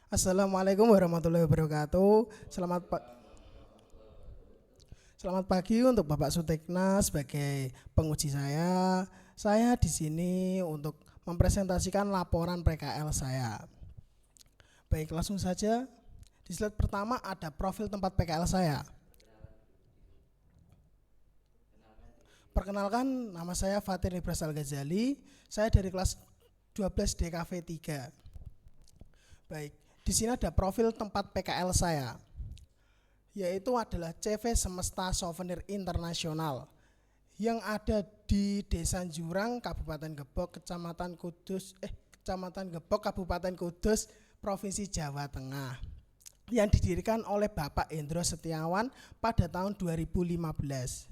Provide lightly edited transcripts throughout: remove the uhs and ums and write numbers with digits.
Assalamualaikum warahmatullahi wabarakatuh. Selamat pagi untuk Bapak Sutekna sebagai penguji saya. Saya di sini untuk mempresentasikan laporan PKL saya. Baik, langsung saja. Di slide pertama ada profil tempat PKL saya. Perkenalkan, nama saya Fatir Nibras Al-Ghazali. Saya dari kelas 12 DKV 3. Baik, di sini ada profil tempat PKL saya, yaitu adalah CV Semesta Souvenir Internasional yang ada di Desa Jurang, Kabupaten Gebok, Kecamatan Gebok, Kabupaten Kudus, Provinsi Jawa Tengah, yang didirikan oleh Bapak Hendro Setiawan pada tahun 2015.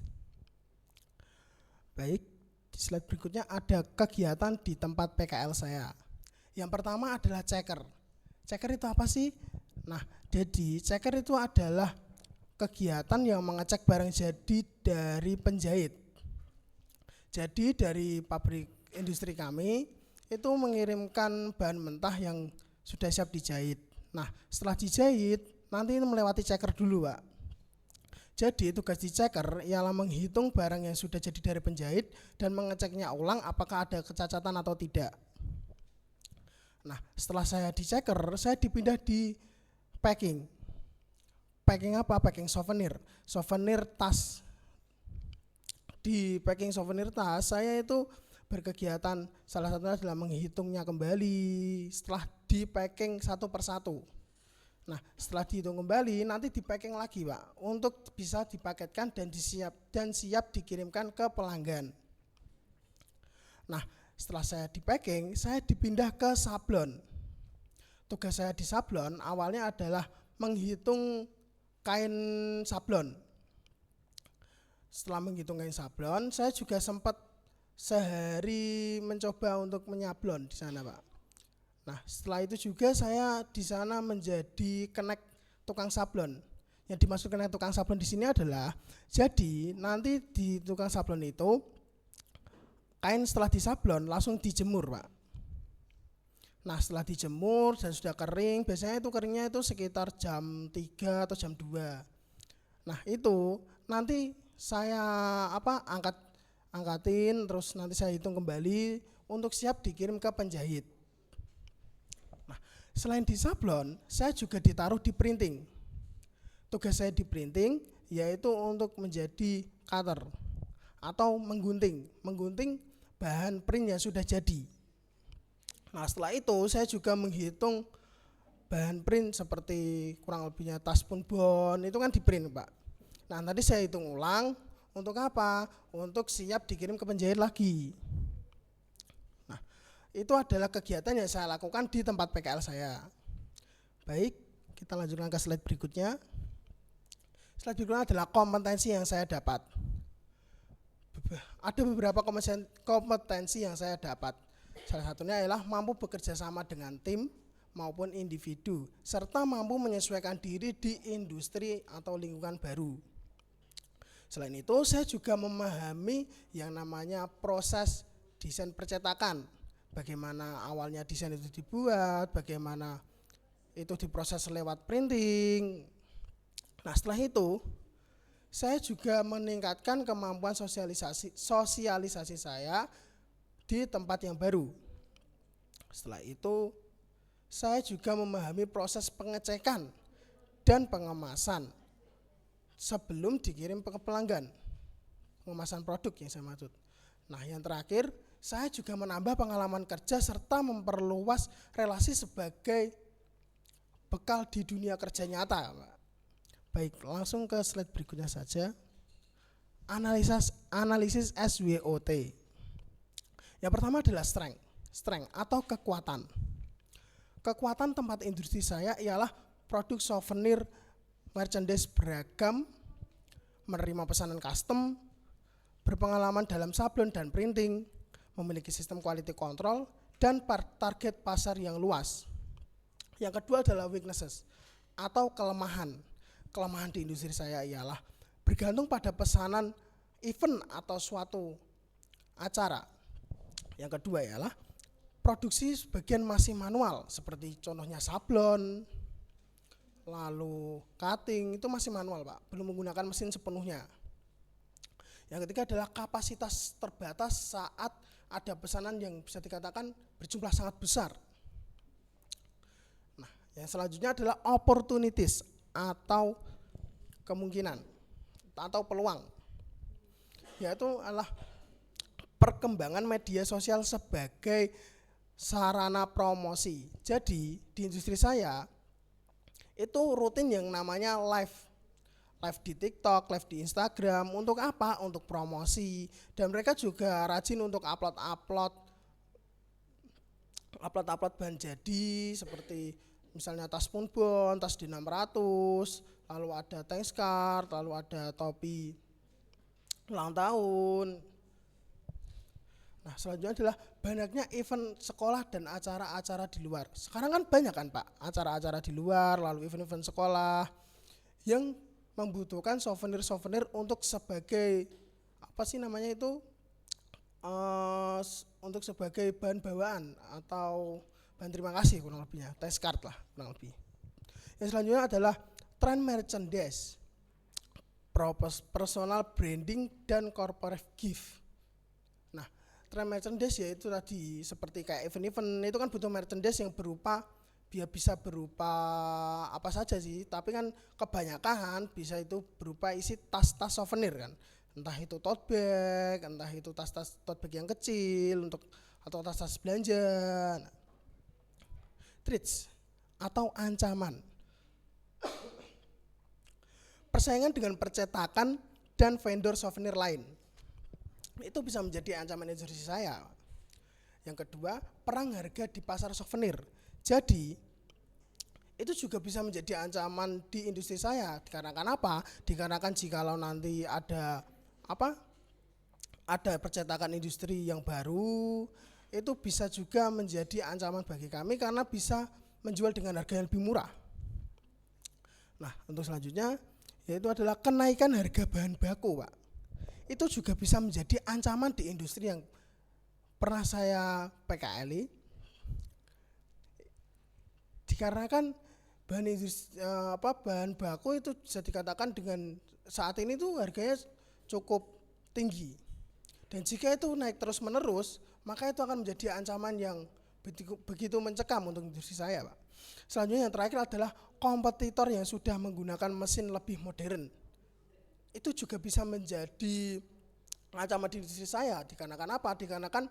Baik, di slide berikutnya ada kegiatan di tempat PKL saya. Yang pertama adalah checker. Checker itu apa sih? Nah, jadi checker itu adalah kegiatan yang mengecek barang jadi dari penjahit. Jadi dari pabrik industri kami itu mengirimkan bahan mentah yang sudah siap dijahit. Nah, setelah dijahit nanti itu melewati checker dulu, Pak. Jadi tugas di checker ialah menghitung barang yang sudah jadi dari penjahit dan mengeceknya ulang apakah ada kecacatan atau tidak. Nah, setelah saya di checker, saya dipindah di packing. Packing apa? Packing souvenir. Souvenir tas. Di packing souvenir tas, saya itu berkegiatan salah satunya adalah menghitungnya kembali setelah di packing satu persatu. Nah, setelah dihitung kembali nanti di packing lagi, Pak, untuk bisa dipaketkan dan siap dikirimkan ke pelanggan. Nah, setelah saya di packing, saya dipindah ke sablon. Tugas saya di sablon awalnya adalah menghitung kain sablon. Setelah menghitung kain sablon, saya juga sempat sehari mencoba untuk menyablon di sana, Pak. Nah, setelah itu juga saya di sana menjadi kenek tukang sablon. Yang dimaksud kenek tukang sablon di sini adalah, jadi nanti di tukang sablon itu kain setelah disablon langsung dijemur, Pak. Nah, setelah dijemur dan sudah kering, biasanya itu keringnya itu sekitar jam 3 atau jam 2. Nah, itu nanti saya angkatin terus nanti saya hitung kembali untuk siap dikirim ke penjahit. Nah, selain di sablon, saya juga ditaruh di printing. Tugas saya di printing yaitu untuk menjadi cutter atau menggunting bahan print yang sudah jadi. Nah, setelah itu saya juga menghitung bahan print seperti kurang lebihnya tas pun bon, itu kan di print, Pak. Nah, tadi saya hitung ulang untuk apa? Untuk siap dikirim ke penjahit lagi. Nah, itu adalah kegiatan yang saya lakukan di tempat PKL saya. Baik, kita lanjutkan ke slide berikutnya. Slide berikutnya adalah kompetensi yang saya dapat. Ada beberapa kompetensi yang saya dapat. Salah satunya adalah mampu bekerja sama dengan tim maupun individu, serta mampu menyesuaikan diri di industri atau lingkungan baru. Selain itu, saya juga memahami yang namanya proses desain percetakan. Bagaimana awalnya desain itu dibuat, bagaimana itu diproses lewat printing. Nah, setelah itu saya juga meningkatkan kemampuan sosialisasi saya di tempat yang baru. Setelah itu saya juga memahami proses pengecekan dan pengemasan sebelum dikirim ke pelanggan, pengemasan produk yang saya maksud. Nah, yang terakhir saya juga menambah pengalaman kerja serta memperluas relasi sebagai bekal di dunia kerja nyata, Pak. Baik, langsung ke slide berikutnya saja. Analisis SWOT. Yang pertama adalah strength atau kekuatan. Kekuatan tempat industri saya ialah produk souvenir merchandise beragam, menerima pesanan custom, berpengalaman dalam sablon dan printing, memiliki sistem quality control, dan target pasar yang luas. Yang kedua adalah weaknesses atau kelemahan. Kelemahan di industri saya ialah bergantung pada pesanan event atau suatu acara. Yang kedua ialah produksi sebagian masih manual, seperti contohnya sablon, lalu cutting, itu masih manual Pak, belum menggunakan mesin sepenuhnya. Yang ketiga adalah kapasitas terbatas saat ada pesanan yang bisa dikatakan berjumlah sangat besar. Nah, yang selanjutnya adalah opportunities atau kemungkinan atau peluang, yaitu adalah perkembangan media sosial sebagai sarana promosi. Jadi di industri saya itu rutin yang namanya live di TikTok, live di Instagram. Untuk apa? Untuk promosi. Dan mereka juga rajin untuk upload bahan jadi seperti misalnya tas Punbon, tas D600, lalu ada thanks card, lalu ada topi ulang tahun. Nah, selanjutnya adalah banyaknya event sekolah dan acara-acara di luar. Sekarang kan banyak kan Pak, acara-acara di luar, lalu event-event sekolah yang membutuhkan souvenir-souvenir untuk sebagai apa sih namanya itu, untuk sebagai bahan bawaan atau bahan terima kasih kurang lebihnya, thanks card lah kurang lebih. Yang selanjutnya adalah trend merchandise, personal branding dan corporate gift. Nah, trend merchandise yaitu tadi seperti kayak event-event itu kan butuh merchandise yang berupa bisa berupa apa saja sih, tapi kan kebanyakan bisa itu berupa isi tas-tas souvenir kan, entah itu tote bag, entah itu tas-tas tote bag yang kecil untuk atau tas-tas belanja. Nah, threats atau ancaman, persaingan dengan percetakan dan vendor souvenir lain, itu bisa menjadi ancaman industri saya. Yang kedua, perang harga di pasar souvenir. Jadi itu juga bisa menjadi ancaman di industri saya. Dikarenakan apa? Dikarenakan jikalau nanti ada percetakan industri yang baru, itu bisa juga menjadi ancaman bagi kami karena bisa menjual dengan harga yang lebih murah. Nah, untuk selanjutnya yaitu adalah kenaikan harga bahan baku Pak. Itu juga bisa menjadi ancaman di industri yang pernah saya PKL-i. Dikarenakan bahan baku itu bisa dikatakan dengan saat ini tuh harganya cukup tinggi, dan jika itu naik terus menerus maka itu akan menjadi ancaman yang begitu mencekam untuk industri saya Pak. Selanjutnya yang terakhir adalah kompetitor yang sudah menggunakan mesin lebih modern, itu juga bisa menjadi ancaman di industri saya. Dikarenakan apa? Dikarenakan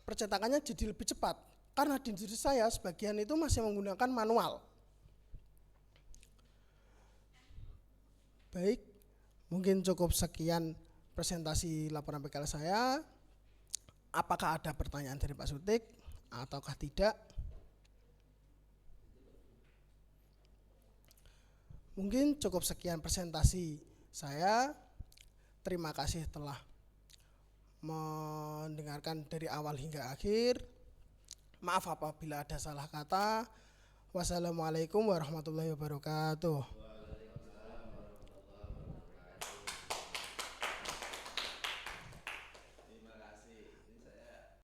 percetakannya jadi lebih cepat. Karena di industri saya sebagian itu masih menggunakan manual. Baik, mungkin cukup sekian presentasi laporan PKL saya. Apakah ada pertanyaan dari Pak Sutik ataukah tidak? Mungkin cukup sekian presentasi saya. Terima kasih telah mendengarkan dari awal hingga akhir. Maaf apabila ada salah kata. Wassalamualaikum warahmatullahi wabarakatuh.